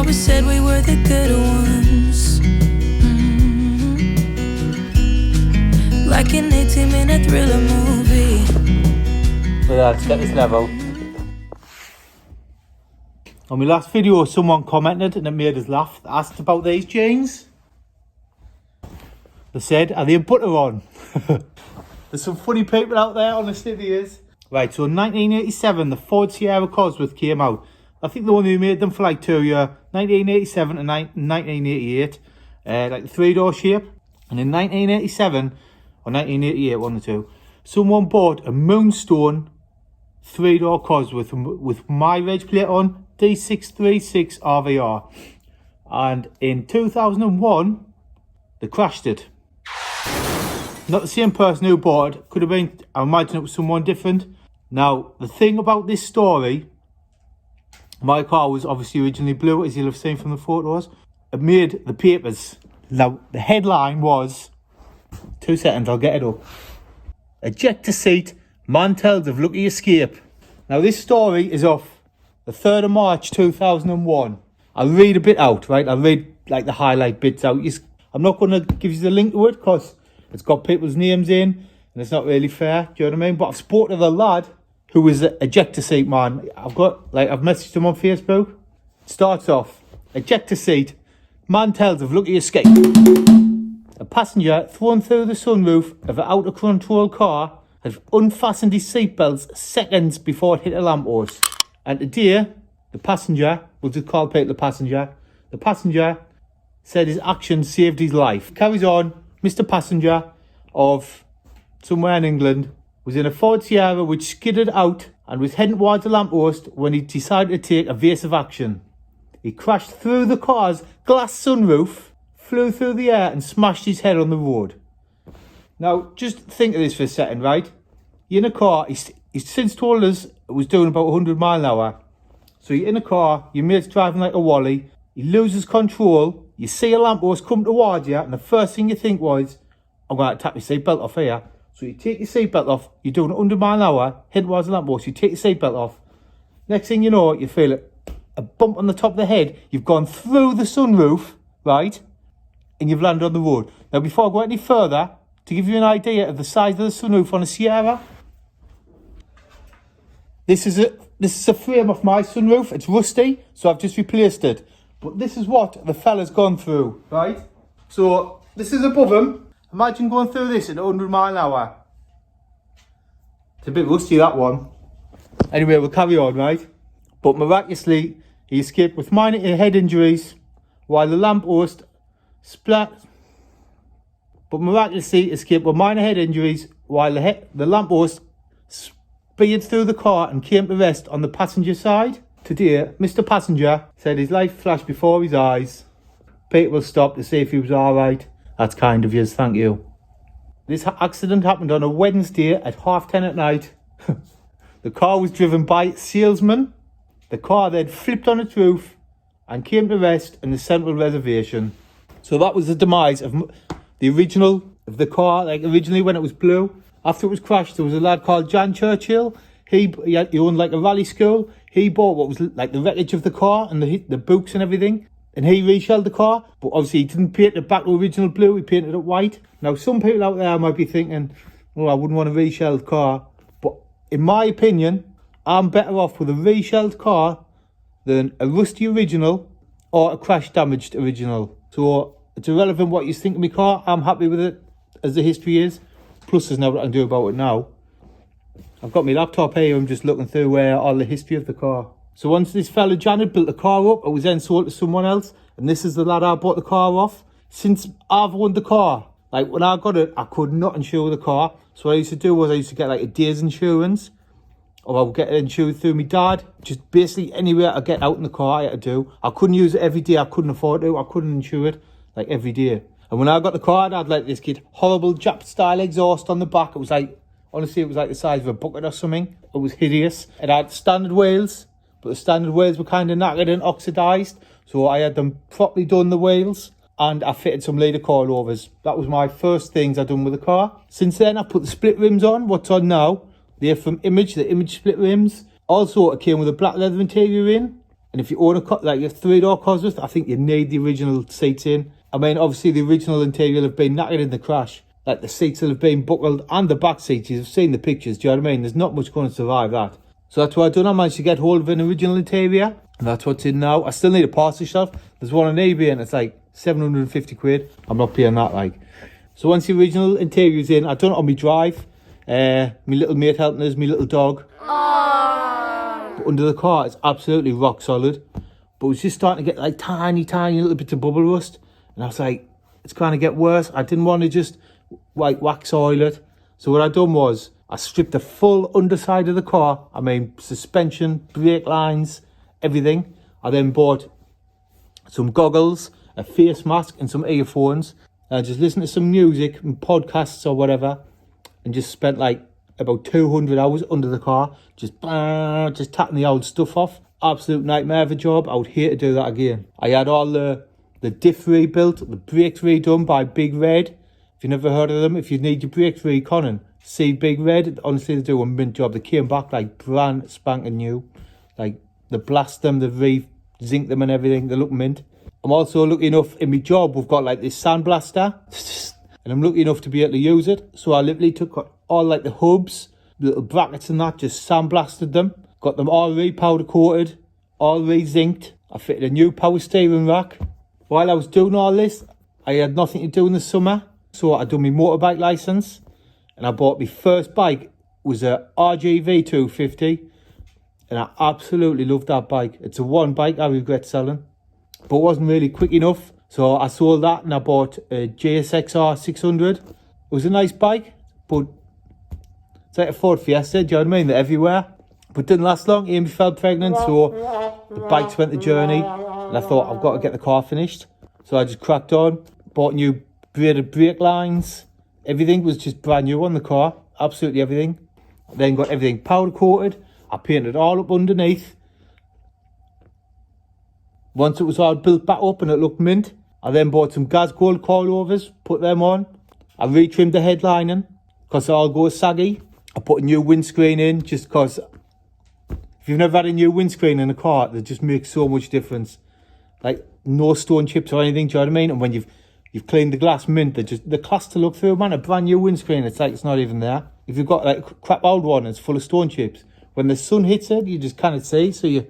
always said we were the good ones. Like an 18-minute thriller movie. But let's get this level. On my last video, someone commented and it made us laugh. They asked about these jeans. They said, are they butter on? There's some funny people out there, honestly there is. Right, so in 1987, the Ford Sierra Cosworth came out. I think they only made them for like 2 years, 1987 and 1988. Like the 3-door shape. And in 1987, or 1988, one or two, someone bought a Moonstone 3-door Cosworth with my reg plate on, D636 RVR. And in 2001, they crashed it. Not the same person who bought it. Could have been, I imagine it was someone different. Now, the thing about this story, my car was obviously originally blue, as you'll have seen from the photos. It made the papers. Now, the headline was, 2 seconds, I'll get it up. Ejector seat, man tells of lucky escape. Now, this story is off the 3rd of March 2001. I'll read a bit out, right? I'll read like the highlight bits out. I'm not going to give you the link to it because it's got people's names in and it's not really fair. Do you know what I mean? But I've spoken to the lad who was an ejector seat man. I've messaged him on Facebook. It starts off, ejector seat, man tells of lucky escape. A passenger thrown through the sunroof of an out-of-control car had unfastened his seatbelts seconds before it hit a lamppost. And today, the passenger, we'll just call Pete the passenger said his actions saved his life. Carries on, Mr. Passenger of somewhere in England was in a Ford Sierra which skidded out and was heading towards a lamppost when he decided to take evasive action. He crashed through the car's glass sunroof, flew through the air and smashed his head on the road. Now, just think of this for a second, right? You're in a car, he's since told us it was doing about 100 miles an hour. So you're in a car, your mate's driving like a wally, he loses control, you see a lamppost come towards you, and the first thing you think was, I'm going to tap your seatbelt off here. So you take your seatbelt off, you're doing 100 miles an hour, heading towards the lamppost, you take your seatbelt off. Next thing you know, you feel a bump on the top of the head, you've gone through the sunroof, right? And you've landed on the road. Now, before I go any further, to give you an idea of the size of the sunroof on a Sierra, this is a frame of my sunroof. It's rusty, so I've just replaced it. But this is what the fella's gone through, right? So this is above him. Imagine going through this at 100 miles an hour. It's a bit rusty, that one. Anyway, we'll carry on, right? But miraculously, he escaped with minor head injuries while the lamppost the lamppost speared through the car and came to rest on the passenger side. Today, Mr. Passenger said his life flashed before his eyes. People stopped to see if he was alright. That's kind of yours, thank you. This accident happened on a Wednesday at 10:30 at night. The car was driven by a salesman. The car then flipped on its roof and came to rest in the central reservation. So that was the demise of the original of the car, like originally when it was blue. After it was crashed, there was a lad called Jan Churchill. He owned like a rally school. He bought what was like the wreckage of the car and the books and everything. And he reshelled the car. But obviously he didn't paint it back to original blue. He painted it white. Now some people out there might be thinking, oh, I wouldn't want a reshelled car. But in my opinion, I'm better off with a reshelled car than a rusty original or a crash damaged original. So it's irrelevant what you think of my car. I'm happy with it as the history is. Plus there's nothing I can do about it now. I've got my laptop here, I'm just looking through all the history of the car. So once this fella Jan had built the car up, it was then sold to someone else. And this is the lad I bought the car off. Since I've owned the car, like when I got it, I could not insure the car. So what I used to do was I used to get like a day's insurance. Or I would get it insured through my dad. Just basically anywhere I get out in the car I had to do. I couldn't use it every day, I couldn't afford to. I couldn't insure it like every day. And when I got the car, I had like this horrible Jap style exhaust on the back. It was like, honestly, it was like the size of a bucket or something. It was hideous. It had standard wheels, but the standard wheels were kind of knackered and oxidised. So I had them properly done, the wheels, and I fitted some leader coilovers. That was my first things I done with the car. Since then, I put the split rims on. What's on now? They're from Image, the Image split rims. Also, it came with a black leather interior in. And if you own like a 3-door Cosworth, I think you need the original seats in. I mean, obviously the original interior will have been knackered in the crash. Like the seats will have been buckled, and the back seats, you've seen the pictures, do you know what I mean? There's not much going to survive that. So that's what I've done. I managed to get hold of an original interior, and that's what's in now. I still need a parcel shelf. There's one on eBay and it's like 750 quid. I'm not paying that, like. So once the original interior's in, I've done it on my drive. My little mate helping us, my little dog. But under the car, it's absolutely rock solid. But it was just starting to get like tiny little bits of bubble rust. And I was like, it's going to get worse. I didn't want to just like wax oil it. So what I done was, I stripped the full underside of the car. I mean, suspension, brake lines, everything. I then bought some goggles, a face mask and some earphones. And I just listened to some music and podcasts or whatever. And just spent like about 200 hours under the car. Just tapping the old stuff off. Absolute nightmare of a job. I would hate to do that again. I had all the diff rebuilt, the brakes redone by Big Red. If you've never heard of them, if you need your brakes reconning, see Big Red. Honestly, they do a mint job. They came back like brand spanking new. Like, they blast them, they re-zinc them and everything. They look mint. I'm also lucky enough in my job, we've got like this sandblaster. And I'm lucky enough to be able to use it. So I literally took all like the hubs, little brackets and that, just sandblasted them. Got them all re-powder coated, all re-zinced. I fitted a new power steering rack. While I was doing all this, I had nothing to do in the summer. So I done my motorbike licence. And I bought my first bike. It was a RGV 250. And I absolutely loved that bike. It's a one bike I regret selling. But it wasn't really quick enough. So I sold that and I bought a JSXR 600. It was a nice bike, but it's like a Ford Fiesta, do you know what I mean? They're everywhere. But it didn't last long. Amy fell pregnant, so the bikes went the journey. And I thought, I've got to get the car finished. So I just cracked on, bought new braided brake lines. Everything was just brand new on the car, absolutely everything. Then got everything powder coated. I painted it all up underneath. Once it was all built back up and it looked mint, I then bought some gas gold coilovers, put them on. I retrimmed the headlining because it all goes saggy. I put a new windscreen in just because if you've never had a new windscreen in a car, they just make so much difference. Like no stone chips or anything, do you know what I mean? And when you've cleaned the glass mint, they're class to look through, man. A brand new windscreen, it's like it's not even there. If you've got like a crap old one, it's full of stone chips. When the sun hits it, you just can't see, so you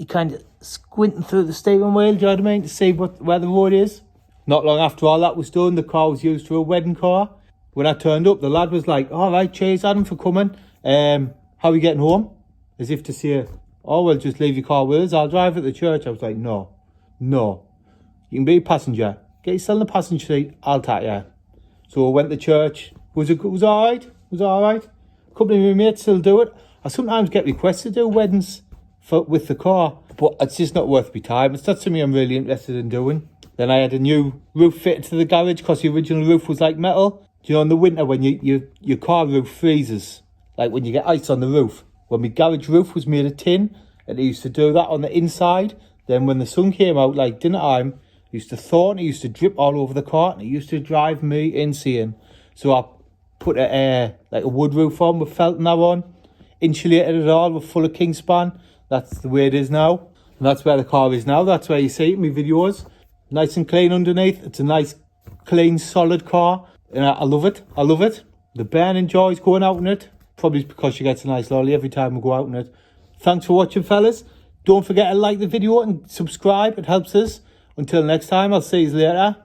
kind of squinting through the steering wheel, do you know what I mean, to see where the road is. Not long after all that was done, the car was used for a wedding car. When I turned up, the lad was like, all right, cheers, Adam, for coming. How are you getting home? As if to say, oh, well, just leave your car with us. I'll drive it to church. I was like, no. You can be a passenger. Get yourself in the passenger seat. I'll take you. So I went to church. It was all right. A couple of my mates still do it. I sometimes get requests to do weddings with the car, but it's just not worth my time. It's not something I'm really interested in doing. Then I had a new roof fitted to the garage because the original roof was like metal. Do you know, in the winter when your car roof freezes, like when you get ice on the roof. When my garage roof was made of tin, and it used to do that on the inside. Then when the sun came out, like dinner time, it used to thaw and it used to drip all over the car, and it used to drive me insane. So I put a wood roof on with felt and that on, insulated it all with full of Kingspan. That's the way it is now. And that's where the car is now. That's where you see it in my videos. Nice and clean underneath. It's a nice, clean, solid car. And I love it. The bairn enjoys going out in it. Probably because she gets a nice lolly every time we go out in it. Thanks for watching, fellas. Don't forget to like the video and subscribe. It helps us. Until next time, I'll see you later.